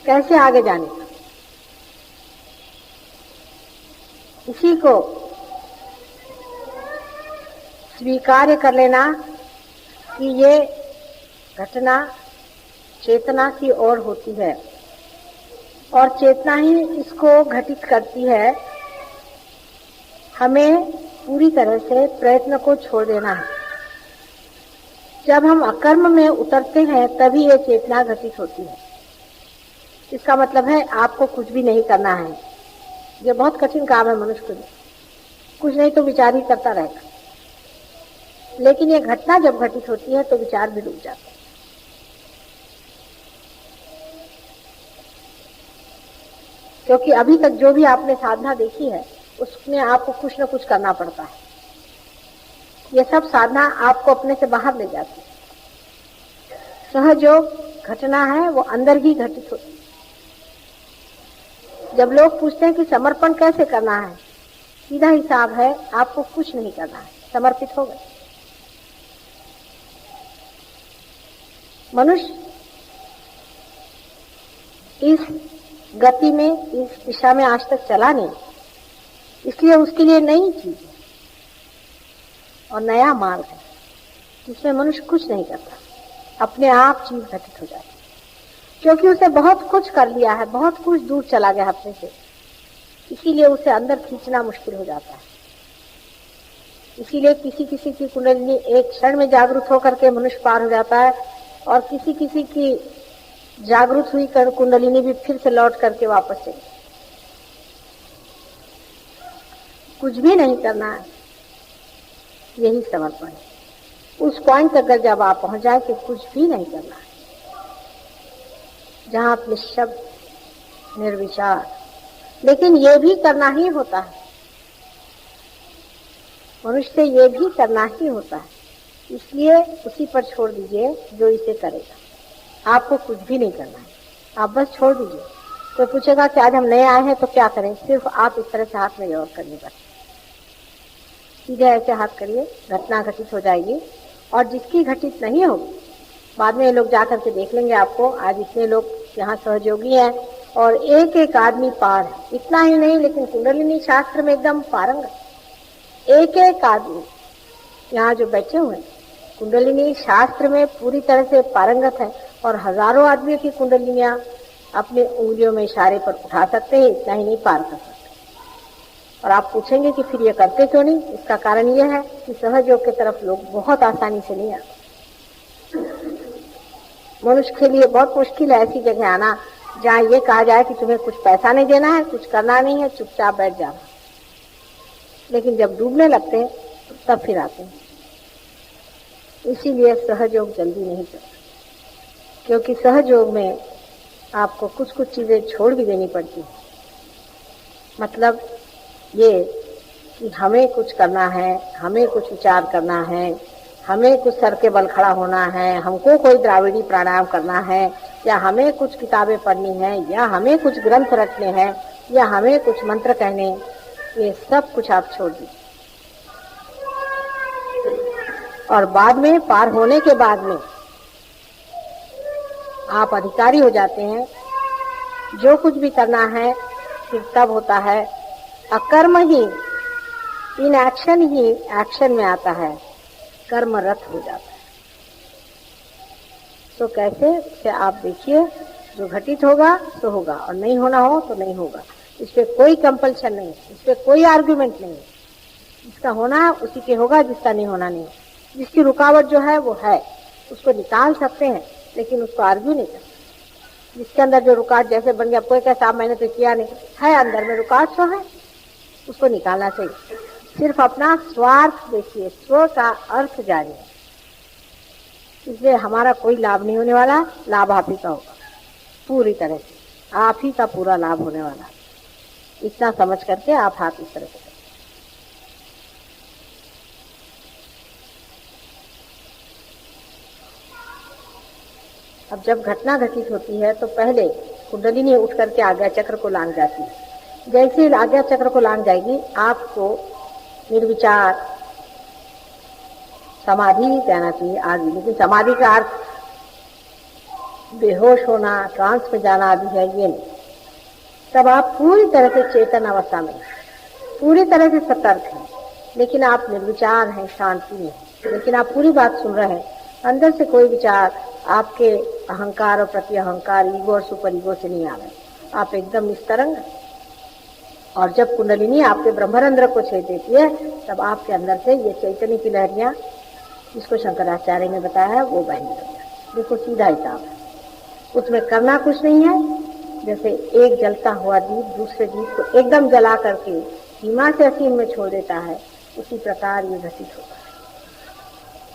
कैसे आगे जाने का। इसी को स्वीकार्य कर लेना कि ये घटना चेतना की ओर होती है और चेतना ही इसको घटित करती है। हमें पूरी तरह से प्रयत्न को छोड़ देना है। जब हम अकर्म में उतरते हैं तभी ये चेतना घटित होती है। इसका मतलब है आपको कुछ भी नहीं करना है। ये बहुत कठिन काम है मनुष्य के लिए। कुछ नहीं तो विचार ही करता रहेगा, लेकिन ये घटना जब घटित होती है तो विचार भी रुक जाता है। क्योंकि अभी तक जो भी आपने साधना देखी है उसमें आपको कुछ न कुछ करना पड़ता है। ये सब साधना आपको अपने से बाहर ले जाती है। सहयोग घटना है वो अंदर ही घटित होती है। जब लोग पूछते हैं कि समर्पण कैसे करना है, सीधा हिसाब है, आपको कुछ नहीं करना है, समर्पित हो गए। मनुष्य इस गति में, इस दिशा में आज तक चला नहीं, इसलिए उसके लिए नई चीज है और नया मार्ग है जिसमें मनुष्य कुछ नहीं करता, अपने आप चीज घटित हो जाती है। क्योंकि उसे बहुत कुछ कर लिया है, बहुत कुछ दूर चला गया अपने से, इसीलिए उसे अंदर खींचना मुश्किल हो जाता है। इसीलिए किसी किसी की कुंडलिनी एक क्षण में जागरूक होकर के मनुष्य पार हो जाता है और किसी किसी की जागरूक हुई कर कुंडलिनी भी फिर से लौट करके वापस चली। कुछ भी नहीं करना है, यही समर्पण है। उस पॉइंट तक जब आप पहुंच जाए कि कुछ भी नहीं करना है, जहां आप निश्शब्द निर्विचार, लेकिन ये भी करना ही होता है। मनुष्य से ये भी करना ही होता है, इसलिए उसी पर छोड़ दीजिए जो इसे करेगा। आपको कुछ भी नहीं करना है, आप बस छोड़ दीजिए। कोई पूछेगा कि आज हम नए आए हैं तो क्या करें, सिर्फ आप इस तरह से हाथ में गौर करने पर सीधे ऐसे हाथ करिए, घटना घटित हो जाएगी। और जिसकी घटित नहीं होगी, बाद में ये लोग जाकर के देख लेंगे आपको। आज इतने लोग यहाँ सहयोगी हैं और एक एक आदमी पार है। इतना ही नहीं, लेकिन कुंडलिनी शास्त्र में एकदम पारंगत एक एक आदमी यहाँ जो बैठे हुए हैं कुंडलिनी शास्त्र में पूरी तरह से पारंगत है और हजारों आदमियों की कुंडलिनियां अपने उंगलियों में इशारे पर उठा सकते हैं, इतना ही नहीं पार कर सकते। और आप पूछेंगे कि फिर ये करते क्यों नहीं? इसका कारण यह है कि सहयोग की तरफ लोग बहुत आसानी से नहीं आते। मनुष्य के लिए बहुत मुश्किल है ऐसी जगह आना जहाँ ये कहा जाए कि तुम्हें कुछ पैसा नहीं देना है, कुछ करना नहीं है, चुपचाप बैठ जाना। लेकिन जब डूबने लगते हैं तब फिर आते हैं। इसीलिए सहयोग जल्दी नहीं चलता, क्योंकि सहयोग में आपको कुछ कुछ चीजें छोड़ भी देनी पड़ती है। मतलब ये कि हमें कुछ करना है, हमें कुछ विचार करना है, हमें कुछ सर के बल खड़ा होना है, हमको कोई द्राविड़ी प्राणायाम करना है, या हमें कुछ किताबें पढ़नी है, या हमें कुछ ग्रंथ रखने हैं, या हमें कुछ मंत्र कहने, ये सब कुछ आप छोड़ दीजिए। और बाद में, पार होने के बाद में आप अधिकारी हो जाते हैं। जो कुछ भी करना है फिर तब होता है, अकर्म ही, इन एक्शन ही एक्शन में आता है, कर्मरत हो जाता है। तो कैसे से आप देखिए, जो घटित होगा तो होगा और नहीं होना हो तो नहीं होगा। इस पे कोई कंपल्शन नहीं, इस पे कोई आर्गुमेंट नहीं। जिसका होना है उसी के होगा, जिसका नहीं होना नहीं। जिसकी रुकावट जो है वो है, उसको निकाल सकते हैं, लेकिन उसको आर्ग्यू नहीं करते। जिसके अंदर जो रुकावट जैसे बन गया, कोई कहता मैंने तो किया नहीं, है अंदर में रुकावट तो है, उसको निकालना चाहिए। सिर्फ अपना स्वार्थ देखिए, स्व का अर्थ जारी है, इसलिए हमारा कोई लाभ नहीं होने वाला, लाभ आप ही का होगा। पूरी तरह से आप ही का पूरा लाभ होने वाला है। इतना समझ करके आप हाथ इस तरह से करें। अब जब घटना घटित होती है तो पहले कुंडलिनी उठ करके आज्ञा चक्र को लांग जाती है। जैसे ही आज्ञा चक्र को लांग जाएगी, आपको निर्विचार समाधि कहना चाहिए आगे, लेकिन समाधि का अर्थ बेहोश होना, ट्रांस में जाना आदि है, ये नहीं। तब आप पूरी तरह से चेतन अवस्था में, पूरी तरह से सतर्क हैं, लेकिन आप निर्विचार हैं, शांति में, लेकिन आप पूरी बात सुन रहे हैं। अंदर से कोई विचार आपके अहंकार और प्रति अहंकार, ईगो और सुपर ईगो से नहीं आ रहे। आप एकदम निस्तरंग। और जब कुंडलिनी आपके ब्रह्मरंध्र को छेद देती है, तब आपके अंदर से ये चैतन्य की लहरियां, जिसको शंकराचार्य ने बताया है, वो बहने लगी। देखो सीधा हिसाब है, उसमें करना कुछ नहीं है। जैसे एक जलता हुआ दीप दूसरे दीप को एकदम जला करके सीमा से असीम में छोड़ देता है, उसी प्रकार ये घटित होता है।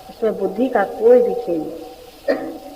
इसमें बुद्धि का कोई भी खेल नहीं।